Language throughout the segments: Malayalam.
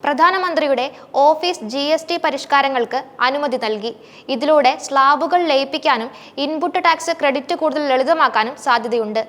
പ്രധാനമന്ത്രിയുടെ ഓഫീസ് GST പരിഷ്കാരങ്ങൾക്ക് അനുമതി നൽകി. ഇതിലൂടെ സ്ലാബുകൾ ലയിപ്പിക്കാനും ഇൻപുട്ട് ടാക്സ് ക്രെഡിറ്റ് കൂടുതൽ ലളിതമാക്കാനും സാധ്യതയുണ്ട്.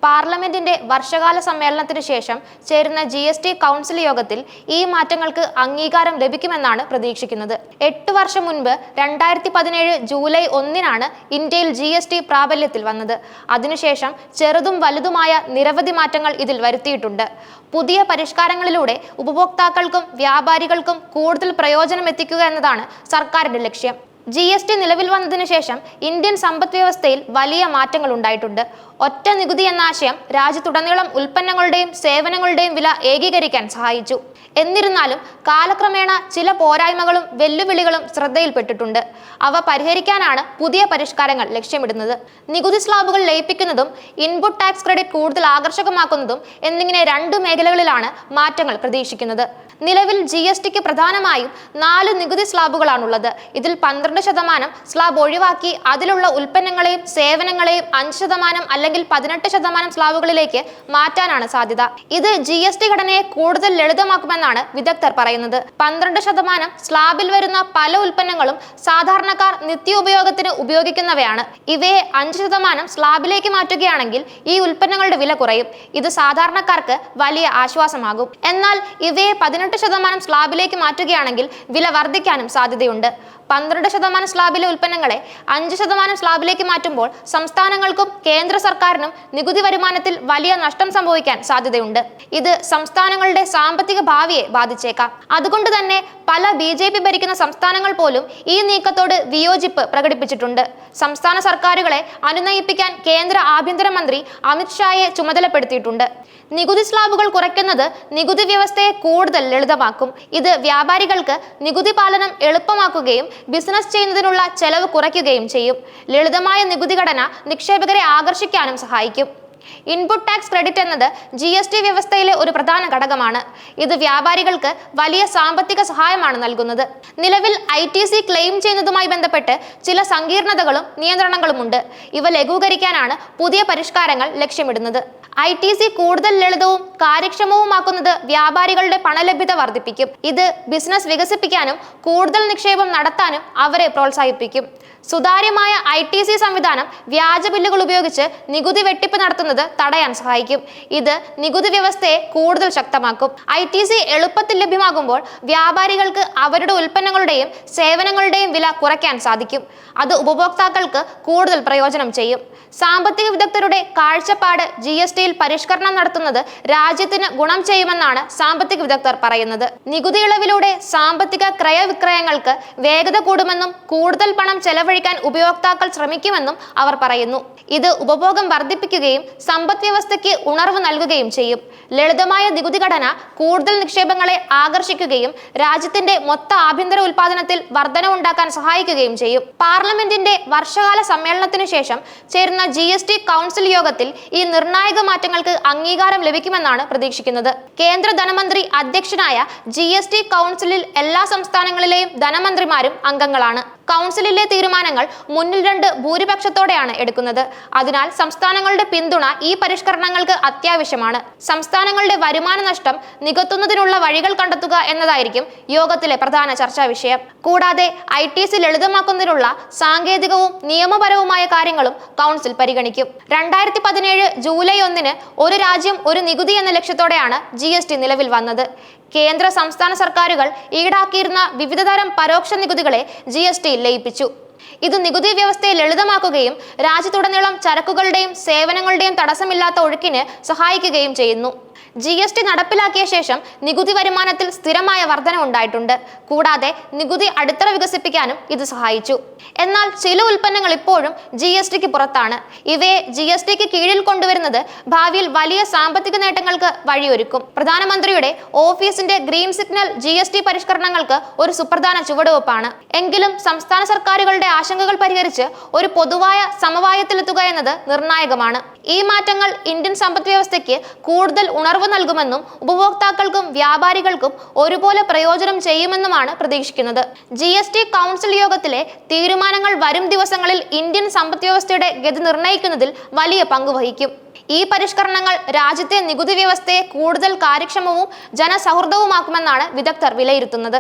പാർലമെന്റിന്റെ വർഷകാല സമ്മേളനത്തിന് ശേഷം ചേരുന്ന GST കൗൺസിൽ യോഗത്തിൽ ഈ മാറ്റങ്ങൾക്ക് അംഗീകാരം ലഭിക്കുമെന്നാണ് പ്രതീക്ഷിക്കുന്നത്. 8 വർഷം മുൻപ് 2017 ജൂലൈ 1-നാണ് ഇന്ത്യയിൽ GST പ്രാബല്യത്തിൽ വന്നത്. അതിനുശേഷം ചെറുതും വലുതുമായ നിരവധി മാറ്റങ്ങൾ ഇതിൽ വരുത്തിയിട്ടുണ്ട്. പുതിയ പരിഷ്കാരങ്ങളിലൂടെ ഉപഭോക്താക്കൾക്കും വ്യാപാരികൾക്കും കൂടുതൽ പ്രയോജനം എത്തിക്കുക എന്നതാണ് സർക്കാരിന്റെ ലക്ഷ്യം. GST നിലവിൽ വന്നതിന് ശേഷം ഇന്ത്യൻ സമ്പദ് വ്യവസ്ഥയിൽ വലിയ മാറ്റങ്ങൾ ഉണ്ടായിട്ടുണ്ട്. ഒറ്റ നികുതി എന്ന ആശയം രാജ്യത്തുടനീളം ഉൽപ്പന്നങ്ങളുടെയും സേവനങ്ങളുടെയും വില ഏകീകരിക്കാൻ സഹായിച്ചു. എന്നിരുന്നാലും കാലക്രമേണ ചില പോരായ്മകളും വെല്ലുവിളികളും ശ്രദ്ധയിൽപ്പെട്ടിട്ടുണ്ട്. അവ പരിഹരിക്കാനാണ് പുതിയ പരിഷ്കാരങ്ങൾ ലക്ഷ്യമിടുന്നത്. നികുതി സ്ലാബുകൾ ലയിപ്പിക്കുന്നതും ഇൻപുട്ട് ടാക്സ് ക്രെഡിറ്റ് കൂടുതൽ ആകർഷകമാക്കുന്നതും എന്നിങ്ങനെ 2 മേഖലകളിലാണ് മാറ്റങ്ങൾ പ്രതീക്ഷിക്കുന്നത്. നിലവിൽ GSTക്ക് പ്രധാനമായും 4 നികുതി സ്ലാബുകളാണുള്ളത്. ഇതിൽ 12% സ്ലാബ് ഒഴിവാക്കി അതിലുള്ള ഉൽപ്പന്നങ്ങളെയും സേവനങ്ങളെയും 5% അല്ലെങ്കിൽ 18% സ്ലാബുകളിലേക്ക് മാറ്റാനാണ് സാധ്യത. ഇത് GST ഘടനയെ കൂടുതൽ ലളിതമാക്കുമെന്നാണ് വിദഗ്ധർ പറയുന്നത്. 12% സ്ലാബിൽ വരുന്ന പല ഉൽപ്പന്നങ്ങളും സാധാരണക്കാർ നിത്യോപയോഗത്തിന് ഉപയോഗിക്കുന്നവയാണ്. ഇവയെ 5% സ്ലാബിലേക്ക് മാറ്റുകയാണെങ്കിൽ ഈ ഉൽപ്പന്നങ്ങളുടെ വില കുറയും. ഇത് സാധാരണക്കാർക്ക് വലിയ ആശ്വാസമാകും. എന്നാൽ ഇവയെ 18% സ്ലാബിലേക്ക് മാറ്റുകയാണെങ്കിൽ വില വർദ്ധിക്കാനും സാധ്യതയുണ്ട്. 12% സ്ലാബിലെ ഉൽപ്പന്നങ്ങളെ 5% സ്ലാബിലേക്ക് മാറ്റുമ്പോൾ സംസ്ഥാനങ്ങൾക്കും കേന്ദ്ര സർക്കാരിനും നികുതി വരുമാനത്തിൽ വലിയ നഷ്ടം സംഭവിക്കാൻ സാധ്യതയുണ്ട്. ഇത് സംസ്ഥാനങ്ങളുടെ സാമ്പത്തിക ഭാവിയെ ബാധിച്ചേക്കാം. അതുകൊണ്ട് തന്നെ പല BJP ഭരിക്കുന്ന സംസ്ഥാനങ്ങൾ പോലും ഈ നീക്കത്തോട് വിയോജിപ്പ് പ്രകടിപ്പിച്ചിട്ടുണ്ട്. സംസ്ഥാന സർക്കാരുകളെ അനുനയിപ്പിക്കാൻ കേന്ദ്ര ആഭ്യന്തരമന്ത്രി അമിത് ഷായെ ചുമതലപ്പെടുത്തിയിട്ടുണ്ട്. നികുതി സ്ലാബുകൾ കുറയ്ക്കുന്നത് നികുതി വ്യവസ്ഥയെ കൂടുതൽ ലളിതമാക്കും. ഇത് വ്യാപാരികൾക്ക് നികുതി പാലനം എളുപ്പമാക്കുകയും ബിസിനസ് ചെയ്യുന്നതിനുള്ള ചെലവ് കുറയ്ക്കുകയും ചെയ്യും. ലളിതമായ നികുതി ഘടന നിക്ഷേപകരെ ആകർഷിക്കാനും സഹായിക്കും. ഇൻപുട്ട് ടാക്സ് ക്രെഡിറ്റ് എന്നത് GST വ്യവസ്ഥയിലെ ഒരു പ്രധാന ഘടകമാണ്. ഇത് വ്യാപാരികൾക്ക് വലിയ സാമ്പത്തിക സഹായമാണ് നൽകുന്നത്. നിലവിൽ ITC ക്ലെയിം ചെയ്യുന്നതുമായി ബന്ധപ്പെട്ട് ചില സങ്കീർണതകളും നിയന്ത്രണങ്ങളുമുണ്ട്. ഇവ ലഘൂകരിക്കാനാണ് പുതിയ പരിഷ്കാരങ്ങൾ ലക്ഷ്യമിടുന്നത്. ITC കൂടുതൽ ലളിതവും കാര്യക്ഷമവുമാക്കുന്നത് വ്യാപാരികളുടെ പണലഭ്യത വർദ്ധിപ്പിക്കും. ഇത് ബിസിനസ് വികസിപ്പിക്കാനും കൂടുതൽ നിക്ഷേപം നടത്താനും അവരെ പ്രോത്സാഹിപ്പിക്കും. സുതാര്യമായ ITC സംവിധാനം വ്യാജ ബില്ലുകൾ ഉപയോഗിച്ച് നികുതി വെട്ടിപ്പ് നടത്തുന്നത് തടയാൻ സഹായിക്കും. ഇത് നികുതി വ്യവസ്ഥയെ കൂടുതൽ ശക്തമാക്കും. ITC എളുപ്പത്തിൽ ലഭ്യമാകുമ്പോൾ വ്യാപാരികൾക്ക് അവരുടെ ഉൽപ്പന്നങ്ങളുടെയും സേവനങ്ങളുടെയും വില കുറയ്ക്കാൻ സാധിക്കും. അത് ഉപഭോക്താക്കൾക്ക് കൂടുതൽ പ്രയോജനം ചെയ്യും. സാമ്പത്തിക വിദഗ്ധരുടെ കാഴ്ചപ്പാട് GSTയിൽ പരിഷ്കരണം നടത്തുന്നത് രാജ്യത്തിന് ഗുണം ചെയ്യുമെന്നാണ് സാമ്പത്തിക വിദഗ്ധർ പറയുന്നത്. നികുതി ഇളവിലൂടെ സാമ്പത്തിക ക്രയവിക്രയങ്ങൾക്ക് വേഗത കൂടുമെന്നും കൂടുതൽ പണം ചെലവഴിക്കാൻ ഉപഭോക്താക്കൾ ശ്രമിക്കുമെന്നും അവർ പറയുന്നു. ഇത് ഉപഭോഗം വർദ്ധിപ്പിക്കുകയും സമ്പദ് വ്യവസ്ഥയ്ക്ക് ഉണർവ് നൽകുകയും ചെയ്യും. ലളിതമായ നികുതി ഘടന കൂടുതൽ നിക്ഷേപങ്ങളെ ആകർഷിക്കുകയും രാജ്യത്തിന്റെ മൊത്ത ആഭ്യന്തര ഉൽപാദനത്തിൽ വർധനവുണ്ടാക്കാൻ സഹായിക്കുകയും ചെയ്യും. പാർലമെന്റിന്റെ വർഷകാല സമ്മേളനത്തിന് ശേഷം ചേരുന്ന GST കൗൺസിൽ യോഗത്തിൽ ഈ നിർണായക മാറ്റങ്ങൾക്ക് അംഗീകാരം ലഭിക്കുമെന്നാണ് പ്രതീക്ഷിക്കുന്നത്. കേന്ദ്ര ധനമന്ത്രി അധ്യക്ഷനായ GST കൗൺസിലിൽ എല്ലാ സംസ്ഥാനങ്ങളിലെയും ധനമന്ത്രിമാരും അംഗങ്ങളാണ്. കൗൺസിലിലെ തീരുമാനങ്ങൾ മുന്നിൽ 2 ഭൂരിപക്ഷത്തോടെയാണ് എടുക്കുന്നത്. അതിനാൽ സംസ്ഥാനങ്ങളുടെ പിന്തുണ ഈ പരിഷ്കരണങ്ങൾക്ക് അത്യാവശ്യമാണ്. സംസ്ഥാനങ്ങളുടെ വരുമാന നഷ്ടം നികത്തുന്നതിനുള്ള വഴികൾ കണ്ടെത്തുക എന്നതായിരിക്കും യോഗത്തിലെ പ്രധാന ചർച്ചാ വിഷയം. കൂടാതെ ITC ലളിതമാക്കുന്നതിനുള്ള സാങ്കേതികവും നിയമപരവുമായ കാര്യങ്ങളും കൗൺസിൽ പരിഗണിക്കും. 2017 ജൂലൈ 1-ന് ഒരു രാജ്യം ഒരു നികുതി എന്ന ലക്ഷ്യത്തോടെയാണ് GST നിലവിൽ വന്നത്. കേന്ദ്ര സംസ്ഥാന സർക്കാരുകൾ ഈടാക്കിയിരുന്ന വിവിധതരം പരോക്ഷ നികുതികളെ GSTയിൽ ലയിപ്പിച്ചു. ഇത് നികുതി വ്യവസ്ഥയെ ലളിതമാക്കുകയും രാജ്യത്തുടനീളം ചരക്കുകളുടെയും സേവനങ്ങളുടെയും തടസ്സമില്ലാത്ത ഒഴുക്കിന് സഹായിക്കുകയും ചെയ്യുന്നു. GST നടപ്പിലാക്കിയ ശേഷം നികുതി വരുമാനത്തിൽ സ്ഥിരമായ വർധന ഉണ്ടായിട്ടുണ്ട്. കൂടാതെ നികുതി അടിത്തറ വികസിപ്പിക്കാനും ഇത് സഹായിച്ചു. എന്നാൽ ചില ഉൽപ്പന്നങ്ങൾ ഇപ്പോഴും GSTക്ക് പുറത്താണ്. ഇവയെ GSTക്ക് കീഴിൽ കൊണ്ടുവരുന്നത് ഭാവിയിൽ വലിയ സാമ്പത്തിക നേട്ടങ്ങൾക്ക് വഴിയൊരുക്കും. പ്രധാനമന്ത്രിയുടെ ഓഫീസിന്റെ ഗ്രീൻ സിഗ്നൽ GST പരിഷ്കരണങ്ങൾക്ക് ഒരു സുപ്രധാന ചുവടുവെപ്പാണ്. എങ്കിലും സംസ്ഥാന സർക്കാരുകളുടെ ആശങ്കകൾ പരിഹരിച്ച് ഒരു പൊതുവായ സമവായത്തിലെത്തുക എന്നത് നിർണായകമാണ്. ഈ മാറ്റങ്ങൾ ഇന്ത്യൻ സമ്പദ് വ്യവസ്ഥയ്ക്ക് കൂടുതൽ ഉണർവ് ഇളവ് നൽകുമെന്നും ഉപഭോക്താക്കൾക്കും വ്യാപാരികൾക്കും ഒരുപോലെ പ്രയോജനം ചെയ്യുമെന്നുമാണ് പ്രതീക്ഷിക്കുന്നത്. GST കൗൺസിൽ യോഗത്തിലെ തീരുമാനങ്ങൾ വരും ദിവസങ്ങളിൽ ഇന്ത്യൻ സമ്പദ്വ്യവസ്ഥയുടെ ഗതി നിർണ്ണയിക്കുന്നതിൽ വലിയ പങ്ക് വഹിക്കും. ഈ പരിഷ്കരണങ്ങൾ രാജ്യത്തെ നികുതി വ്യവസ്ഥയെ കൂടുതൽ കാര്യക്ഷമവും ജനസൗഹൃദവുമാക്കുമെന്നാണ് വിദഗ്ധർ വിലയിരുത്തുന്നത്.